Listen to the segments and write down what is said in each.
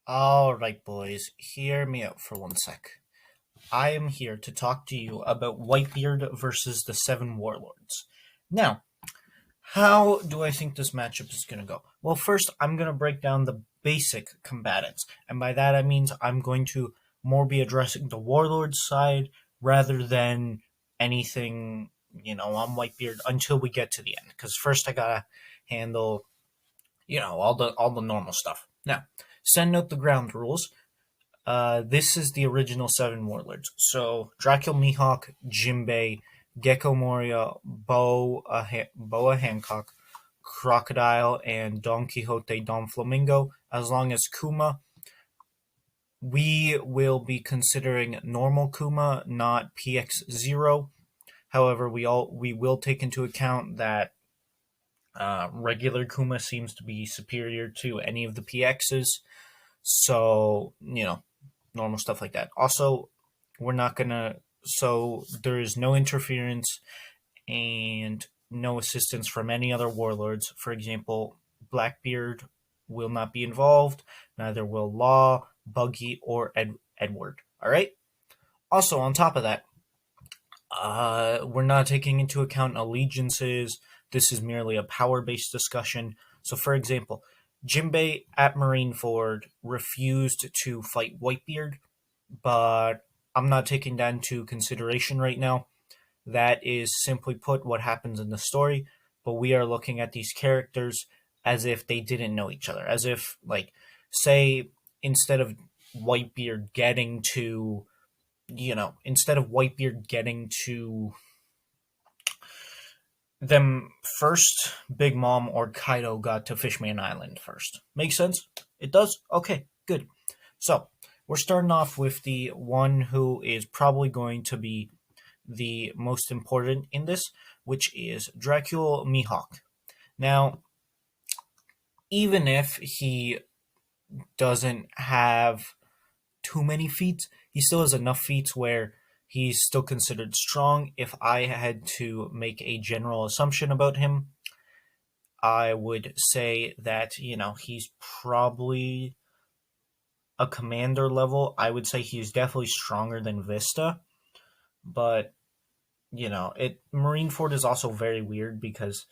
Alright, boys, hear me out for one sec. I am here to talk to you about Whitebeard versus the Seven Warlords. Now, how do I think this matchup is going to go? Well, first, I'm going to break down the basic combatants, and by that I mean I'm going to more be addressing the Warlords side rather than anything, on Whitebeard until we get to the end. Because first I gotta handle, all the normal stuff. Now, send out the ground rules. This is the original Seven Warlords. So Dracula Mihawk, Jinbei, Gecko Moria, Boa Hancock, Crocodile, and Don Quixote Don Flamingo. As long as Kuma, we will be considering normal Kuma, not PX0. However, we will take into account that regular Kuma seems to be superior to any of the PXs. So, normal stuff like that. Also, we're not gonna. So there is no interference and no assistance from any other warlords. For example, Blackbeard will not be involved. Neither will Law, Buggy, or Edward. All right. Also, on top of that, we're not taking into account allegiances. This is merely a power-based discussion. So, for example, Jinbei at Marineford refused to fight Whitebeard, but I'm not taking that into consideration right now. That is simply put what happens in the story, but we are looking at these characters as if they didn't know each other. As if, like, say, instead of Whitebeard getting to, instead of Whitebeard getting to them first, Big Mom or Kaido got to Fishman Island first. Make sense? It does? Okay, good. So, we're starting off with the one who is probably going to be the most important in this, which is Dracula Mihawk. Now, even if he doesn't have too many feats, he still has enough feats where he's still considered strong. If I had to make a general assumption about him, I would say that, he's probably a commander level. I would say he's definitely stronger than Vista, but Marineford is also very weird because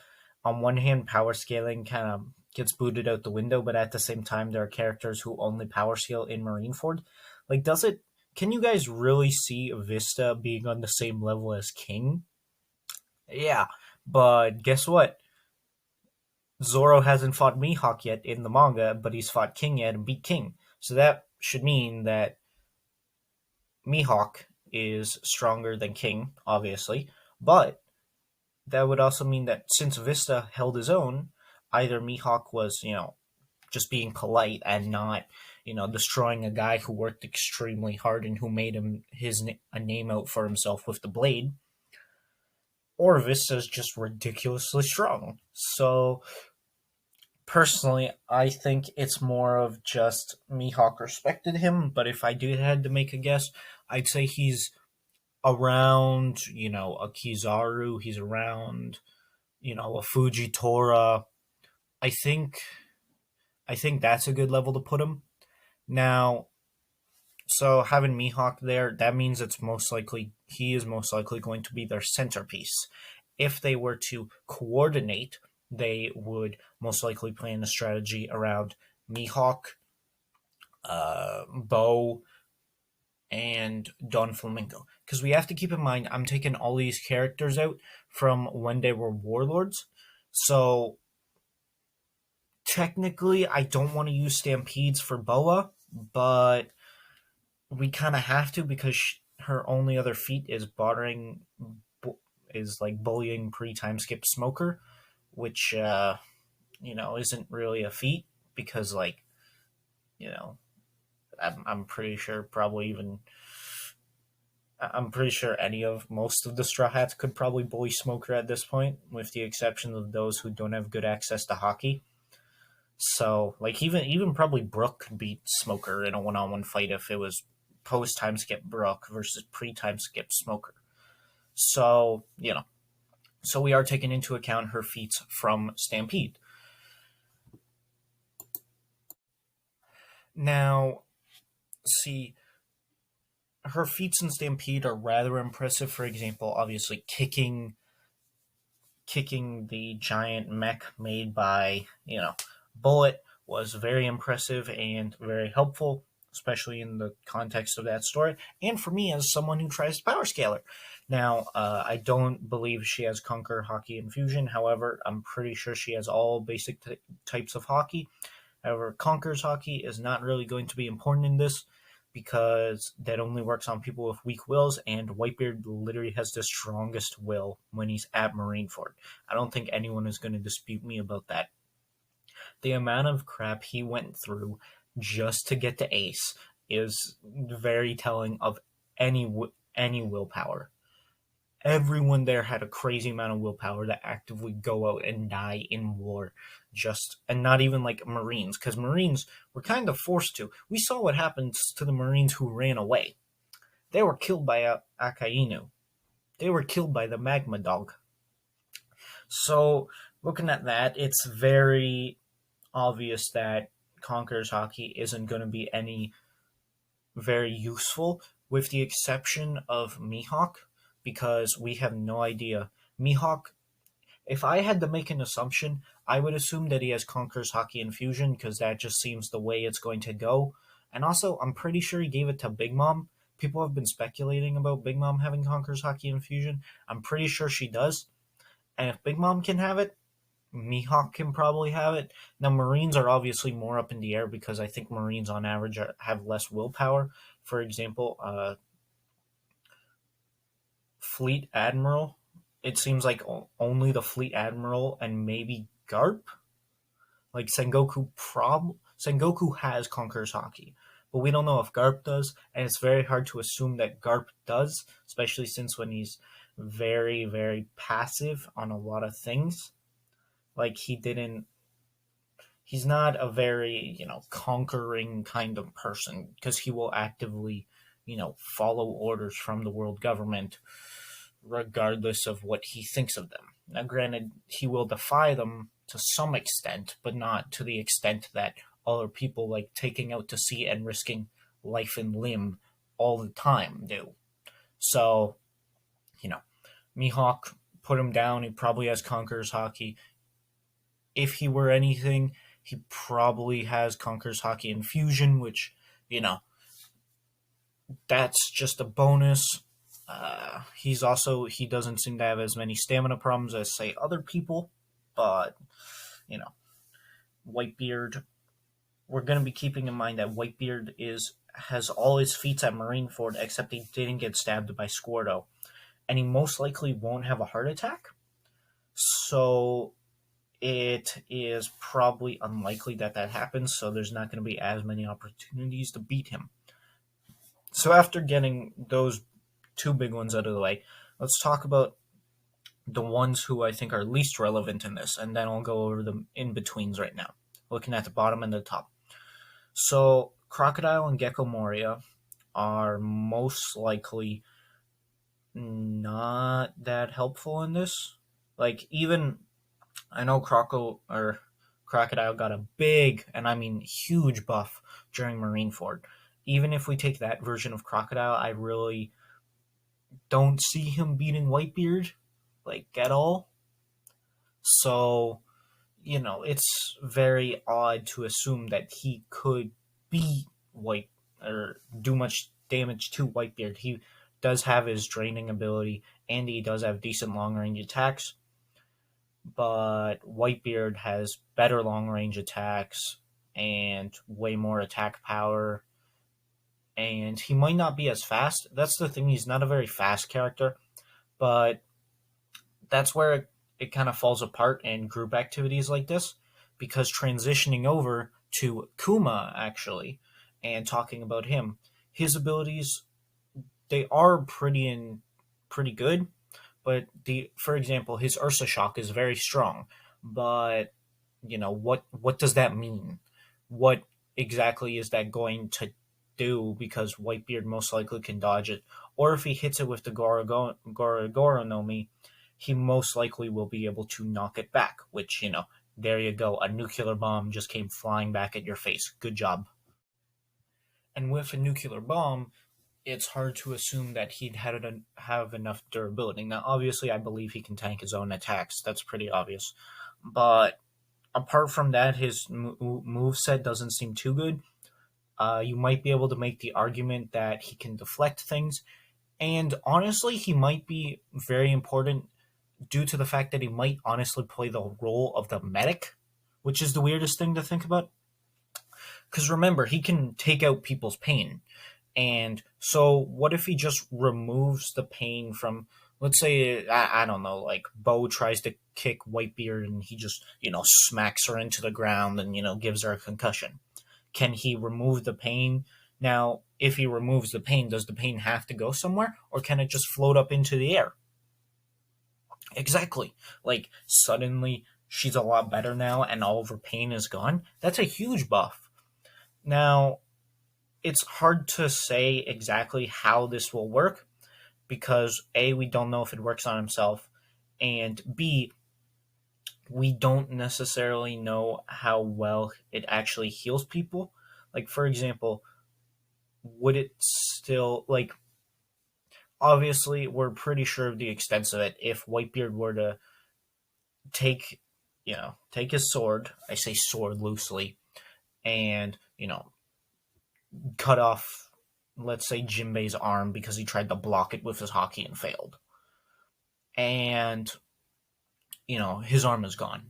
on one hand, power scaling kind of gets booted out the window, but at the same time, there are characters who only power scale in Marineford. Like, can you guys really see Vista being on the same level as King? Yeah, but guess what? Zoro hasn't fought Mihawk yet in the manga, but he's fought King yet and beat King. So that should mean that Mihawk is stronger than King, obviously, but that would also mean that since Vista held his own, either Mihawk was, just being polite and not, destroying a guy who worked extremely hard and who made a name out for himself with the blade, or Vista's just ridiculously strong. So, personally, I think it's more of just Mihawk respected him, but if I had to make a guess, I'd say he's around, a Kizaru, he's around, a Fujitora. I think I think that's a good level to put him. Now, so having Mihawk there, that means he is most likely going to be their centerpiece. If they were to coordinate, they would most likely plan a strategy around Mihawk, Bow, and Don Flamingo. Because we have to keep in mind, I'm taking all these characters out from when they were warlords. So technically, I don't want to use Stampedes for Boa, but we kind of have to because her only other feat is like bullying pre-time skip Smoker, which isn't really a feat because you know I'm pretty sure most of the Straw Hats could probably bully Smoker at this point, with the exception of those who don't have good access to hockey. So, even probably Brooke could beat Smoker in a one-on-one fight if it was post time skip Brooke versus pre time skip Smoker. So so we are taking into account her feats from Stampede. Now, see, her feats in Stampede are rather impressive. For example, obviously kicking the giant mech made by, Bullet was very impressive and very helpful, especially in the context of that story. And for me, as someone who tries to power scaler. Now, I don't believe she has Conquer, Hockey, and Fusion. However, I'm pretty sure she has all basic types of Hockey. However, Conquer's Hockey is not really going to be important in this because that only works on people with weak wills, and Whitebeard literally has the strongest will when he's at Marineford. I don't think anyone is going to dispute me about that. The amount of crap he went through just to get to Ace is very telling of any willpower. Everyone there had a crazy amount of willpower to actively go out and die in war, just and not even like Marines, because Marines were kind of forced to. We saw what happens to the Marines who ran away. They were killed by Akainu. They were killed by the Magma Dog. So, looking at that, it's very obvious that Conqueror's Hockey isn't going to be any very useful, with the exception of Mihawk, because we have no idea. Mihawk, if I had to make an assumption, I would assume that he has Conqueror's Hockey Infusion, because that just seems the way it's going to go. And also, I'm pretty sure he gave it to Big Mom. People have been speculating about Big Mom having Conqueror's Hockey Infusion. I'm pretty sure she does. And if Big Mom can have it, Mihawk can probably have it. Now, Marines are obviously more up in the air because I think Marines on average have less willpower. For example, Fleet Admiral, it seems like only the Fleet Admiral and maybe Garp. Like Sengoku has Conqueror's Hockey, but we don't know if Garp does, and it's very hard to assume that Garp does, especially since when he's very, very passive on a lot of things. Like he's not a very, conquering kind of person because he will actively, follow orders from the world government regardless of what he thinks of them. Now, granted, he will defy them to some extent, but not to the extent that other people like taking out to sea and risking life and limb all the time do. So, you know, Mihawk put him down. He probably has Conqueror's Hockey. If he were anything, he probably has Conqueror's Hockey Infusion, which, that's just a bonus. He doesn't seem to have as many stamina problems as say other people, but you know, Whitebeard. We're going to be keeping in mind that Whitebeard has all his feats at Marineford, except he didn't get stabbed by Squirtle, and he most likely won't have a heart attack. So it is probably unlikely that happens. So there's not going to be as many opportunities to beat him. So after getting those two big ones out of the way, let's talk about the ones who I think are least relevant in this, and then I'll go over the in-betweens right now, looking at the bottom and the top. So Crocodile and Gecko Moria are most likely not that helpful in this. Like, even, I know Crocodile got a big, and I mean huge buff during Marineford. Even if we take that version of Crocodile, I really don't see him beating Whitebeard, like, at all. So, it's very odd to assume that he could beat White or do much damage to Whitebeard. He does have his draining ability, and he does have decent long range attacks, but Whitebeard has better long range attacks and way more attack power, and he might not be as fast. That's the thing, he's not a very fast character, but that's where it kind of falls apart in group activities like this, because transitioning over to Kuma, actually, and talking about him, his abilities, they are pretty good, but for example, his Ursa Shock is very strong, but what does that mean? What exactly is that going to do? Because Whitebeard most likely can dodge it, or if he hits it with the Gorogoro no Mi, he most likely will be able to knock it back, which, there you go, a nuclear bomb just came flying back at your face. Good job. And with a nuclear bomb, it's hard to assume that have enough durability. Now, obviously, I believe he can tank his own attacks. That's pretty obvious. But apart from that, his move set doesn't seem too good. You might be able to make the argument that he can deflect things, and honestly, he might be very important due to the fact that he might honestly play the role of the medic, which is the weirdest thing to think about. Because remember, he can take out people's pain. And so, what if he just removes the pain from, let's say, I don't know, like Bo tries to kick Whitebeard and he just, smacks her into the ground and, gives her a concussion? Can he remove the pain? Now, if he removes the pain, does the pain have to go somewhere or can it just float up into the air? Exactly. Like, suddenly she's a lot better now and all of her pain is gone. That's a huge buff. Now, it's hard to say exactly how this will work because A, we don't know if it works on himself, and B, we don't necessarily know how well it actually heals people. Like, for example, would it still, like, obviously, we're pretty sure of the extent of it. If Whitebeard were to take, take his sword, I say sword loosely, and, cut off, let's say, Jinbei's arm because he tried to block it with his hockey and failed. And, his arm is gone.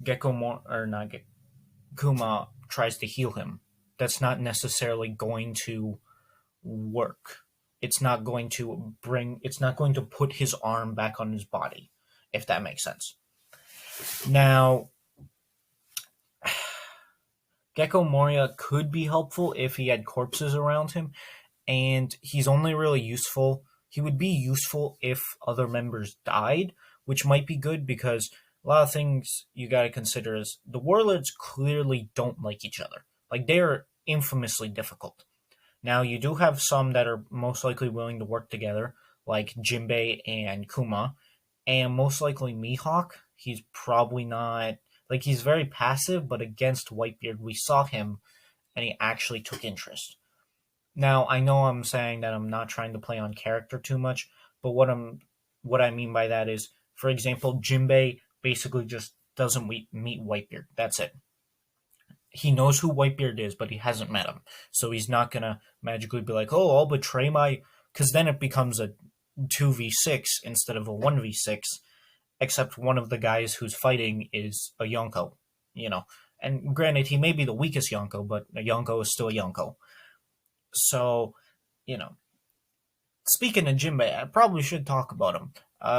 Kuma tries to heal him. That's not necessarily going to work. It's not going to put his arm back on his body, if that makes sense. Now, Gecko Moria could be helpful if he had corpses around him, and he's only really useful. He would be useful if other members died, which might be good because a lot of things you got to consider is the Warlords clearly don't like each other. Like, they're infamously difficult. Now, you do have some that are most likely willing to work together, like Jinbei and Kuma, and most likely Mihawk. He's probably not, like, he's very passive, but against Whitebeard, we saw him, and he actually took interest. Now, I know I'm saying that I'm not trying to play on character too much, but what I mean by that is, for example, Jinbei basically just doesn't meet Whitebeard. That's it. He knows who Whitebeard is, but he hasn't met him. So he's not going to magically be like, oh, I'll betray my... Because then it becomes a 2v6 instead of a 1v6, except one of the guys who's fighting is a Yonko, And granted, he may be the weakest Yonko, but a Yonko is still a Yonko. So, speaking of Jinbei, I probably should talk about him.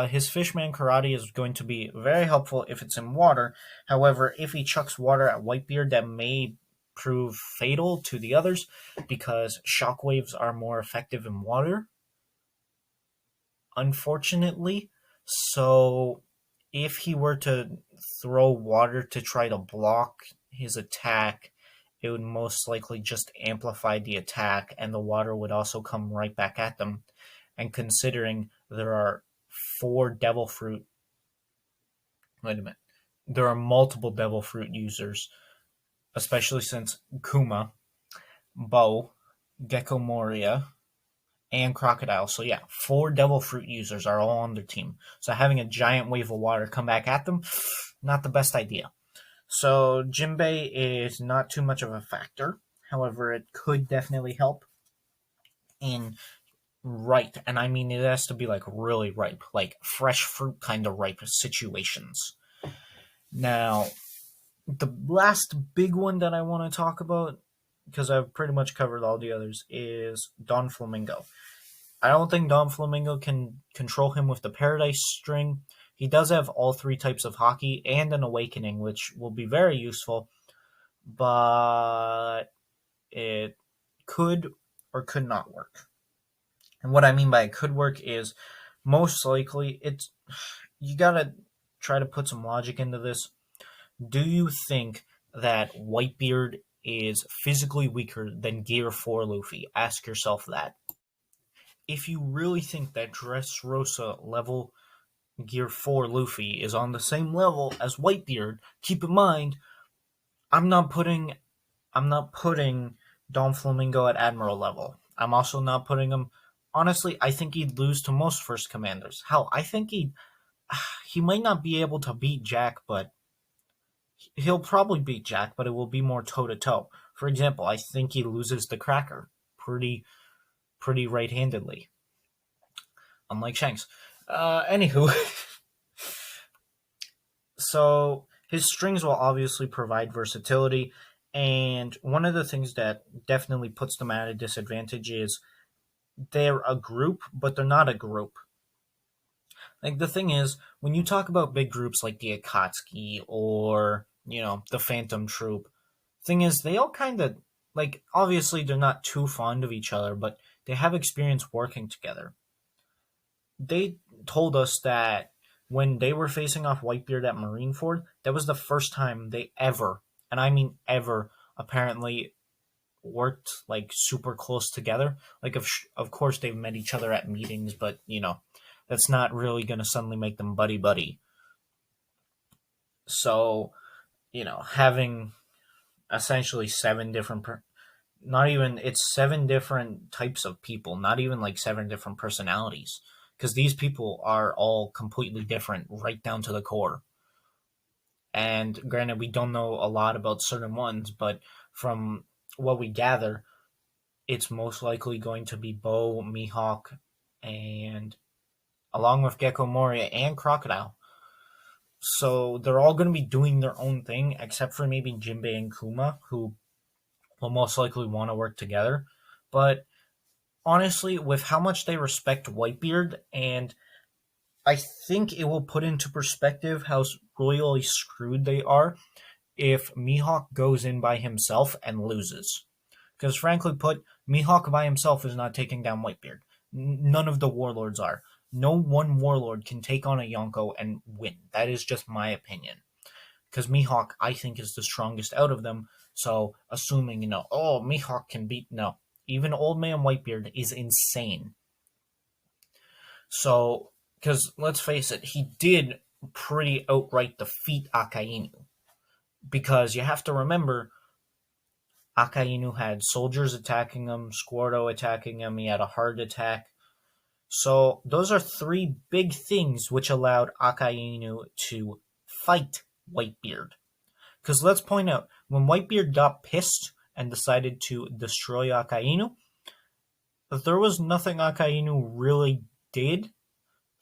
His Fishman Karate is going to be very helpful if it's in water. However, if he chucks water at Whitebeard, that may prove fatal to the others because shockwaves are more effective in water, unfortunately. So, if he were to throw water to try to block his attack, it would most likely just amplify the attack, and the water would also come right back at them. And considering there are 4 devil fruit... Wait a minute. There are multiple devil fruit users, especially since Kuma, Bo, Gecko Moria, and Crocodile. So yeah, 4 devil fruit users are all on their team. So having a giant wave of water come back at them, not the best idea. So Jinbei is not too much of a factor. However, it could definitely help in ripe, and I mean it has to be like really ripe, like fresh fruit kind of ripe situations. Now, the last big one that I want to talk about, because I've pretty much covered all the others, is Don Flamingo. I don't think Don Flamingo can control him with the Paradise String. He does have all 3 types of hockey and an Awakening, which will be very useful, but it could or could not work. And what I mean by it could work is most likely you gotta try to put some logic into this. Do you think that Whitebeard is physically weaker than Gear 4 Luffy? Ask yourself that. If you really think that Dressrosa level Gear 4 Luffy is on the same level as Whitebeard, keep in mind, I'm not putting Dom Flamingo at Admiral level. I'm also not putting him. Honestly, I think he'd lose to most first commanders. Hell, I think he might not be able to beat Jack, but he'll probably beat Jack, but it will be more toe to toe. For example, I think he loses the Cracker pretty right handedly, unlike Shanks. Anywho, so his strings will obviously provide versatility, and one of the things that definitely puts them at a disadvantage is they're a group, but they're not a group. Like the thing is, when you talk about big groups like the Akatsuki or the Phantom Troop, thing is they all kind of like obviously they're not too fond of each other, but they have experience working together. They told us that when they were facing off Whitebeard at Marineford, that was the first time they ever, and I mean ever, apparently worked like super close together. Like of course they've met each other at meetings, but that's not really going to suddenly make them buddy buddy. So having essentially seven different not even it's seven different types of people, not even like seven different personalities, because these people are all completely different right down to the core. And granted, we don't know a lot about certain ones, but from what we gather, it's most likely going to be Bo, Mihawk, and along with Gecko Moria and Crocodile. So they're all going to be doing their own thing, except for maybe Jinbei and Kuma, who will most likely want to work together. But honestly, with how much they respect Whitebeard, and I think it will put into perspective how royally screwed they are if Mihawk goes in by himself and loses. Because frankly put, Mihawk by himself is not taking down Whitebeard. None of the warlords are. No one warlord can take on a Yonko and win. That is just my opinion. Because Mihawk, I think, is the strongest out of them. So, assuming, Mihawk can beat. No. Even Old Man Whitebeard is insane. So, because let's face it, he did pretty outright defeat Akainu. Because you have to remember, Akainu had soldiers attacking him, Squardo attacking him, he had a heart attack. So those are three big things which allowed Akainu to fight Whitebeard. Because let's point out, when Whitebeard got pissed and decided to destroy Akainu, there was nothing Akainu really did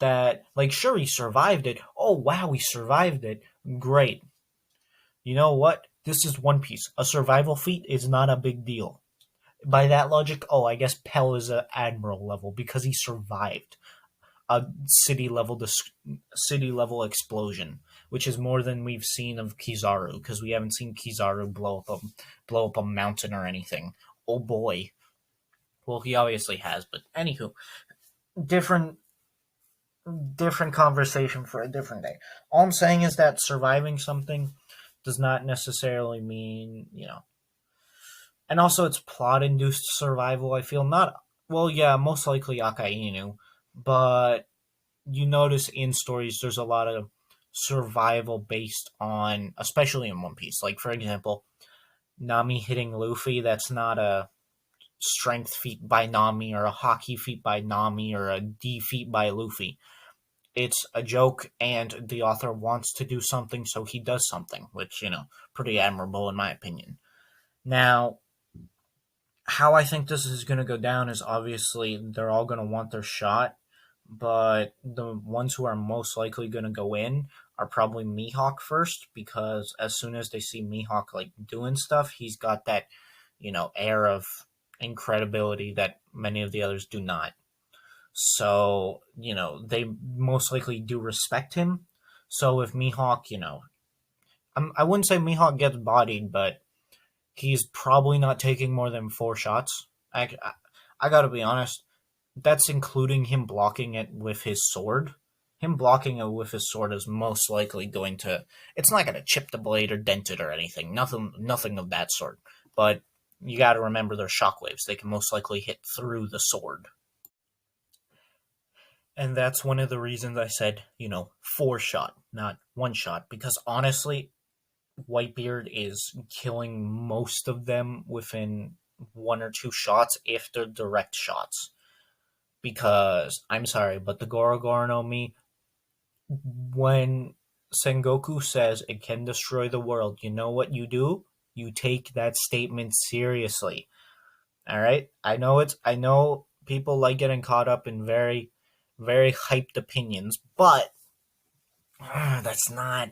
that, like, sure, he survived it. Oh, wow, he survived it. Great. You know what? This is One Piece. A survival feat is not a big deal. By that logic, I guess Pell is at Admiral level because he survived a city level explosion, which is more than we've seen of Kizaru, because we haven't seen Kizaru blow up a mountain or anything. Oh boy. Well, he obviously has, but anywho, different conversation for a different day. All I'm saying is that surviving something does not necessarily mean, and also it's plot induced survival, I feel. Not, well, yeah, most likely Akainu, but you notice in stories there's a lot of survival based on, especially in One Piece. Like, for example, Nami hitting Luffy, that's not a strength feat by Nami or a hockey feat by Nami or a D feat by Luffy. It's a joke, and the author wants to do something, so he does something, which, pretty admirable in my opinion. Now, how I think this is going to go down is obviously they're all going to want their shot, but the ones who are most likely going to go in are probably Mihawk first, because as soon as they see Mihawk like doing stuff, he's got that, air of incredibility that many of the others do not. So, they most likely do respect him. So if Mihawk, I wouldn't say Mihawk gets bodied, but he's probably not taking more than 4 shots. I gotta be honest, that's including him blocking it with his sword. Him blocking it with his sword is most likely going to... It's not going to chip the blade or dent it or anything. Nothing of that sort. But you gotta remember they're shockwaves. They can most likely hit through the sword. And that's one of the reasons I said, 4 shot, not 1 shot. Because honestly, Whitebeard is killing most of them within one or two shots if they're direct shots. Because I'm sorry, but the Gorogoro no Mi, when Sengoku says it can destroy the world, you know what you do? You take that statement seriously. All right? I know people like getting caught up in very hyped opinions, but that's not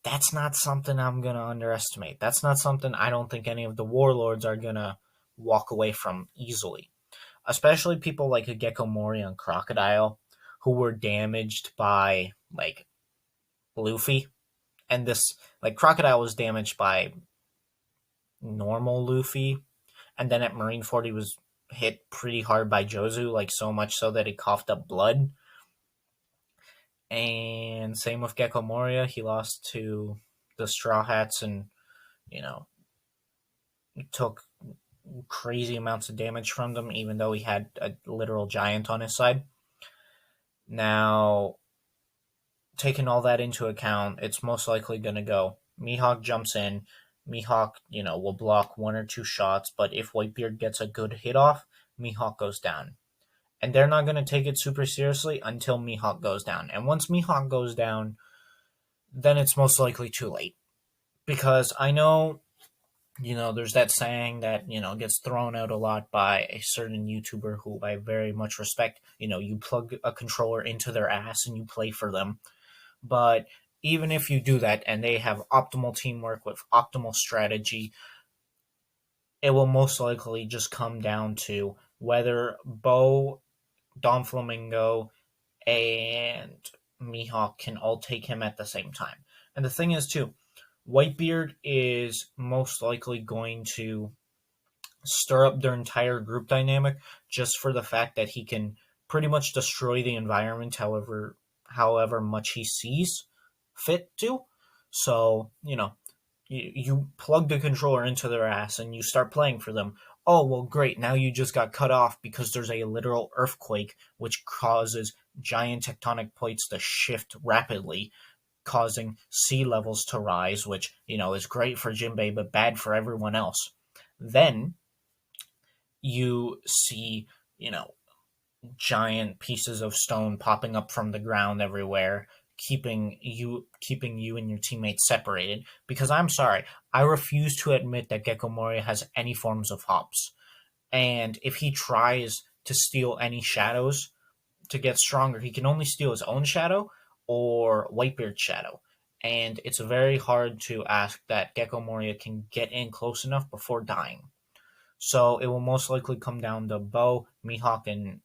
that's not something I'm going to underestimate. That's not something I don't think any of the warlords are going to walk away from easily. Especially people like a Gecko Mori and Crocodile who were damaged by like Luffy. And this like Crocodile was damaged by normal Luffy, and then at Marineford he was hit pretty hard by Jozu, like so much so that he coughed up blood. And same with Gecko Moria, he lost to the Straw Hats and, you know, took crazy amounts of damage from them, even though he had a literal giant on his side. Now, taking all that into account, it's most likely going to go. Mihawk jumps in. Mihawk, will block one or two shots, but if Whitebeard gets a good hit off, Mihawk goes down. And they're not going to take it super seriously until Mihawk goes down. And once Mihawk goes down, then it's most likely too late. Because I know, there's that saying that, gets thrown out a lot by a certain YouTuber who I very much respect. You plug a controller into their ass and you play for them. But even if you do that and they have optimal teamwork with optimal strategy, it will most likely just come down to whether Bo, Don Flamingo, and Mihawk can all take him at the same time. And the thing is, too, Whitebeard is most likely going to stir up their entire group dynamic just for the fact that he can pretty much destroy the environment however much he sees fit to. So, you plug the controller into their ass and you start playing for them. Oh, well, great. Now you just got cut off because there's a literal earthquake which causes giant tectonic plates to shift rapidly, causing sea levels to rise, which, is great for Jinbei but bad for everyone else. Then you see, giant pieces of stone popping up from the ground everywhere, keeping you and your teammates separated. Because I'm sorry, I refuse to admit that Gecko Moria has any forms of hops. And if he tries to steal any shadows to get stronger, he can only steal his own shadow or Whitebeard's shadow. And it's very hard to ask that Gecko Moria can get in close enough before dying. So it will most likely come down to Bo, Mihawk, and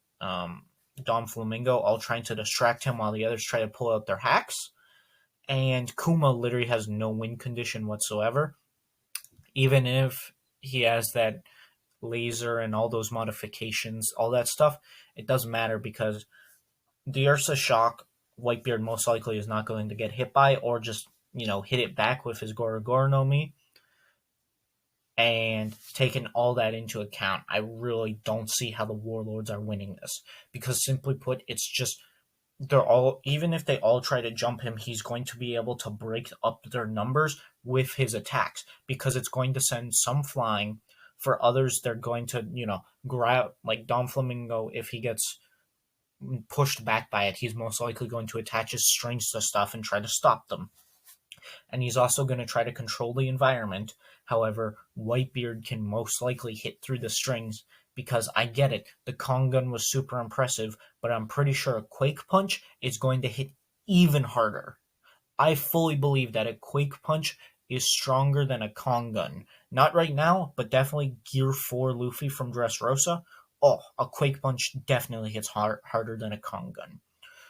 Dom Flamingo all trying to distract him while the others try to pull out their hacks. And Kuma literally has no win condition whatsoever. Even if he has that laser and all those modifications, all that stuff, it doesn't matter because the Ursa Shock, Whitebeard most likely is not going to get hit by or just, hit it back with his Gorogoro no Mi. And taking all that into account, I really don't see how the Warlords are winning this. Because simply put, it's just even if they all try to jump him, he's going to be able to break up their numbers with his attacks. Because it's going to send some flying. For others, they're going to, grab, like Dom Flamingo, if he gets pushed back by it, he's most likely going to attach his strings to stuff and try to stop them. And he's also going to try to control the environment. However, Whitebeard can most likely hit through the strings because I get it. The Kong gun was super impressive, but I'm pretty sure a Quake Punch is going to hit even harder. I fully believe that a Quake Punch is stronger than a Kong gun. Not right now, but definitely Gear 4 Luffy from Dressrosa. Oh, a Quake Punch definitely hits harder than a Kong gun.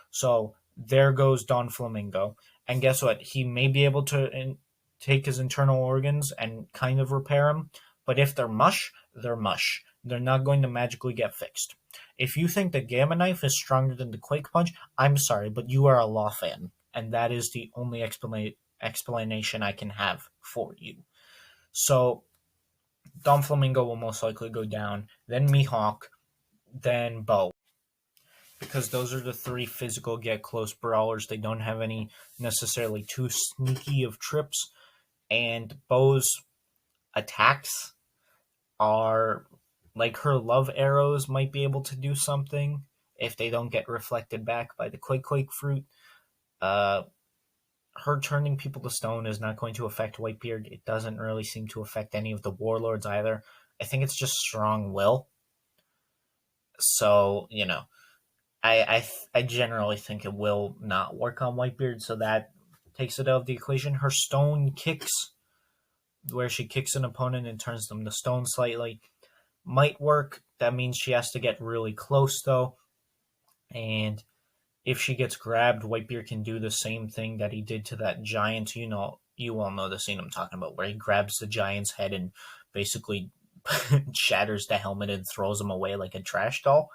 So there goes Don Flamingo. And guess what? He may be able to take his internal organs and kind of repair them. But if they're mush, they're mush. They're not going to magically get fixed. If you think the Gamma Knife is stronger than the Quake Punch, I'm sorry, but you are a Law fan. And that is the only explanation I can have for you. So, Don Flamingo will most likely go down. Then Mihawk. Then Bo. Because those are the three physical get close brawlers. They don't have any necessarily too sneaky of trips. And Bo's attacks are like her love arrows might be able to do something if they don't get reflected back by the quake fruit. Uh, her turning people to stone is not going to affect Whitebeard. It doesn't really seem to affect any of the warlords either. I think it's just strong will. So I generally think it will not work on Whitebeard. So that takes it out of the equation. Her stone kicks, where she kicks an opponent and turns them to stone slightly, might work. That means she has to get really close though, and if she gets grabbed, Whitebeard can do the same thing that he did to that giant. You all know the scene I'm talking about, where he grabs the giant's head and basically shatters the helmet and throws him away like a trash doll.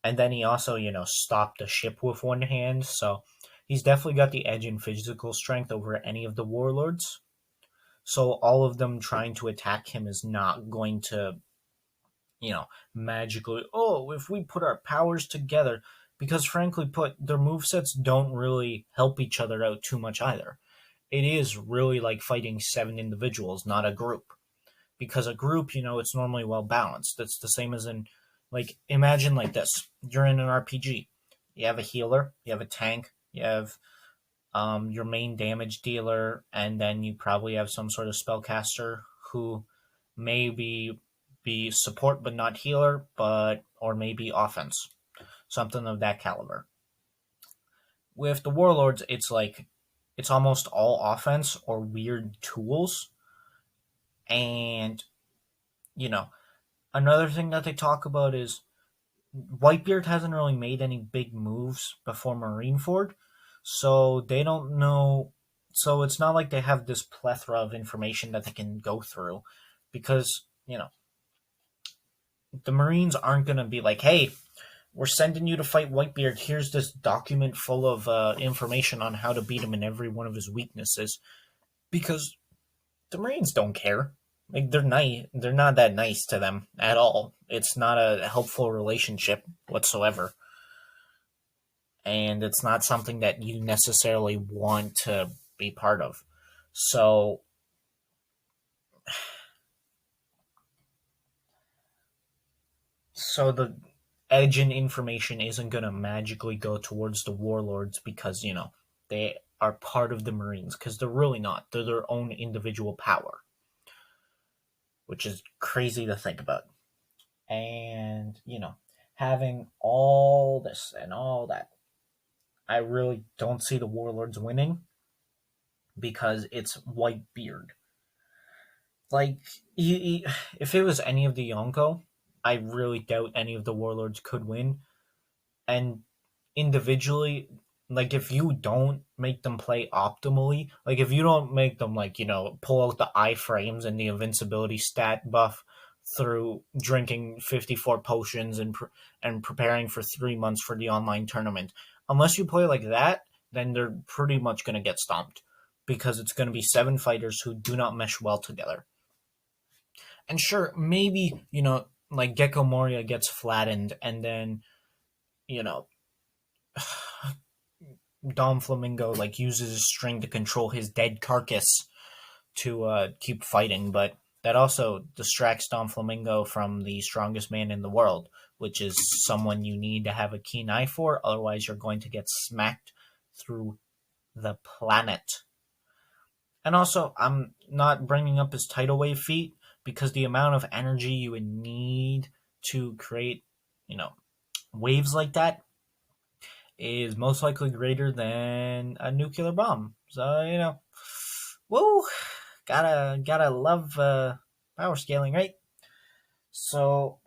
And then he also, stopped the ship with one hand. So he's definitely got the edge in physical strength over any of the warlords. So all of them trying to attack him is not going to, magically, oh, if we put our powers together, because frankly put, their movesets don't really help each other out too much either. It is really like fighting 7 individuals, not a group. Because a group, it's normally well balanced. It's the same as in, like, imagine like this. You're in an RPG. You have a healer, you have a tank, you have your main damage dealer, and then you probably have some sort of spellcaster who maybe be support but not healer, or maybe offense, something of that caliber. With the warlords, it's almost all offense or weird tools, and another thing that they talk about is Whitebeard hasn't really made any big moves before Marineford, so they don't know. So it's not like they have this plethora of information that they can go through, because the Marines aren't going to be like, "Hey, we're sending you to fight Whitebeard. Here's this document full of information on how to beat him and every one of his weaknesses," because the Marines don't care. Like they're not that nice to them at all. It's not a helpful relationship whatsoever, and it's not something that you necessarily want to be part of. So, the edge in information isn't going to magically go towards the warlords because they are part of the Marines, because they're really not. They're their own individual power, which is crazy to think about. And having all this and all that, I really don't see the warlords winning because it's Whitebeard. Like, if it was any of the Yonko, I really doubt any of the warlords could win. And individually, like, if you don't make them play optimally, like, if you don't make them, like, pull out the iframes and the invincibility stat buff through drinking 54 potions and preparing for 3 months for the online tournament, unless you play like that, then they're pretty much going to get stomped, because it's going to be 7 fighters who do not mesh well together. And sure, maybe, like Gecko Moria gets flattened, and then, Dom Flamingo like uses his string to control his dead carcass to keep fighting, but that also distracts Dom Flamingo from the strongest man in the world, which is someone you need to have a keen eye for, otherwise you're going to get smacked through the planet. And also, I'm not bringing up his tidal wave feat because the amount of energy you would need to create, waves like that is most likely greater than a nuclear bomb. So, whoa, gotta love power scaling, right? So,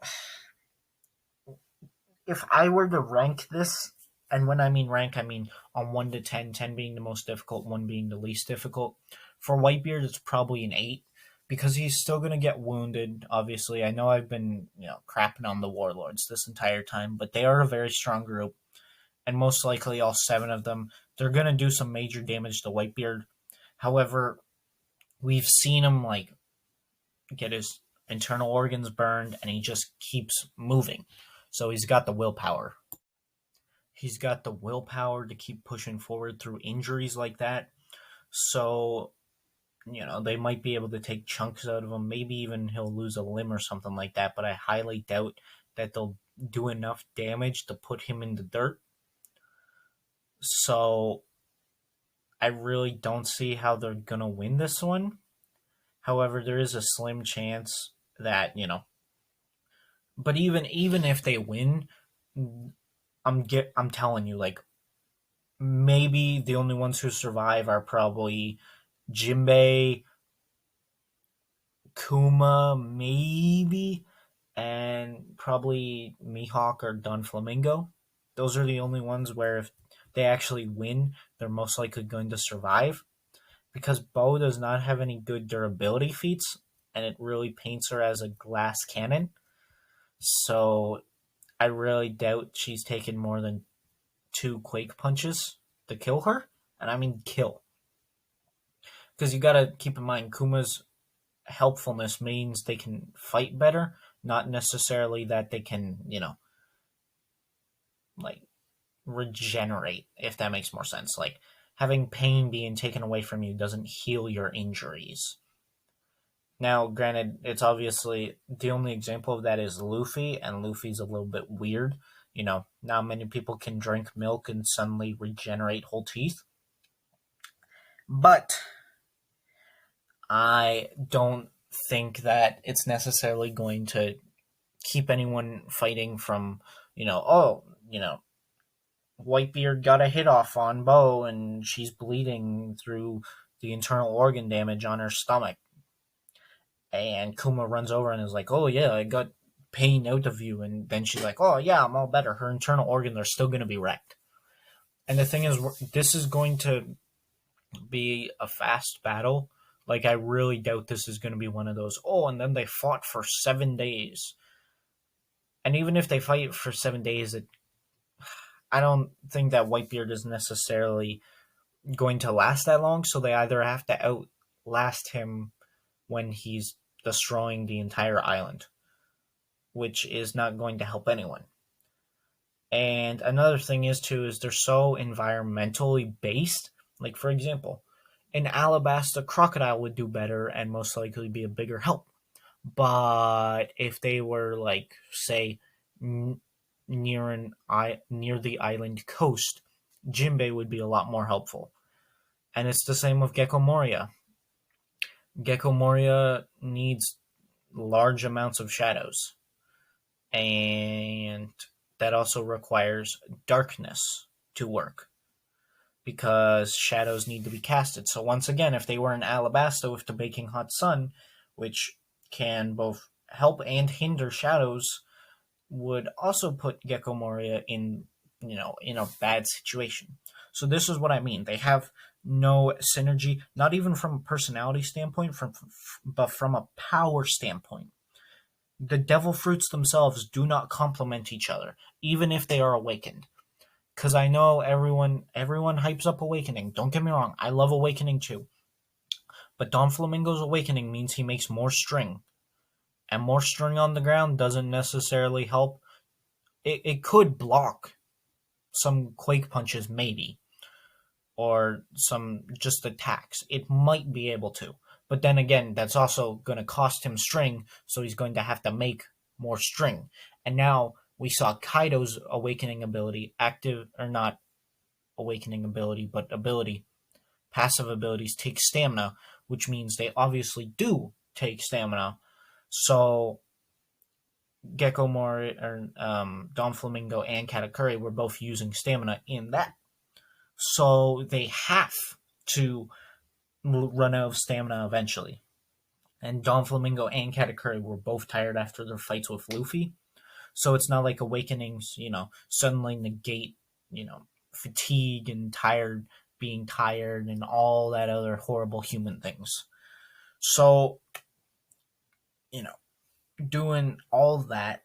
if I were to rank this, and when I mean rank, I mean on 1 to 10, 10 being the most difficult, 1 being the least difficult. For Whitebeard, it's probably an 8, because he's still going to get wounded, obviously. I know I've been, crapping on the Warlords this entire time, but they are a very strong group, and most likely all 7 of them, they're going to do some major damage to Whitebeard. However, we've seen him, get his internal organs burned, and he just keeps moving. So he's got the willpower. He's got the willpower to keep pushing forward through injuries like that. So, they might be able to take chunks out of him. Maybe even he'll lose a limb or something like that, but I highly doubt that they'll do enough damage to put him in the dirt. So I really don't see how they're going to win this one. However, there is a slim chance that, but even if they win, I'm telling you, like, maybe the only ones who survive are probably Jinbei, Kuma, maybe, and probably Mihawk or Don Flamingo. Those are the only ones where if they actually win, they're most likely going to survive. Because Bo does not have any good durability feats, and it really paints her as a glass cannon. So I really doubt she's taken more than 2 Quake punches to kill her. And I mean kill. Because you gotta keep in mind, Kuma's helpfulness means they can fight better, not necessarily that they can, like regenerate, if that makes more sense. Like having pain being taken away from you doesn't heal your injuries. Now, granted, it's obviously the only example of that is Luffy, and Luffy's a little bit weird. Not many people can drink milk and suddenly regenerate whole teeth. But I don't think that it's necessarily going to keep anyone fighting from, Whitebeard got a hit off on Bo and she's bleeding through the internal organ damage on her stomach. And Kuma runs over and is like, oh yeah, I got pain out of you. And then she's like, oh yeah, I'm all better. Her internal organs are still going to be wrecked. And the thing is, this is going to be a fast battle. Like, I really doubt this is going to be one of those, and then they fought for 7 days. And even if they fight for 7 days, I don't think that Whitebeard is necessarily going to last that long, so they either have to outlast him when he's destroying the entire island, which is not going to help anyone. And another thing is they're so environmentally based. Like, for example, in Alabasta, Crocodile would do better and most likely be a bigger help. But if they were, like, say, near the island coast, Jinbei would be a lot more helpful. And it's the same with Gecko Moria. Gecko Moria needs large amounts of shadows. And that also requires darkness to work, because shadows need to be casted. So once again, if they were in Alabasta with the baking hot sun, which can both help and hinder shadows, would also put Gecko Moria in a bad situation. So this is what I mean. They have no synergy, not even from a personality standpoint, but from a power standpoint. The devil fruits themselves do not complement each other, even if they are awakened. Because I know everyone hypes up Awakening. Don't get me wrong, I love Awakening too. But Don Flamingo's Awakening means he makes more string. And more string on the ground doesn't necessarily help. It could block some Quake punches, maybe. Or some just attacks. It might be able to. But then again, that's also going to cost him string, so he's going to have to make more string. And now we saw Kaido's awakening ability, active, or not awakening ability, but ability, passive abilities take stamina, which means they obviously do take stamina. So Gecko Moria, or Don Flamingo and Katakuri were both using stamina in that. So they have to run out of stamina eventually. And Don Flamingo and Katakuri were both tired after their fights with Luffy. So it's not like Awakenings, suddenly negate, fatigue and being tired and all that other horrible human things. So, doing all that,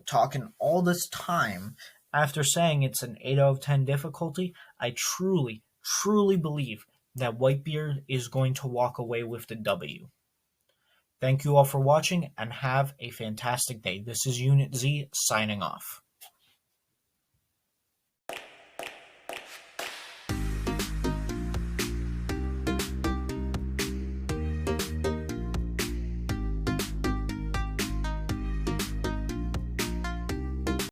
talking all this time, after saying it's an 8 out of 10 difficulty, I truly, truly believe that Whitebeard is going to walk away with the W. Thank you all for watching, and have a fantastic day. This is Unit Z signing off.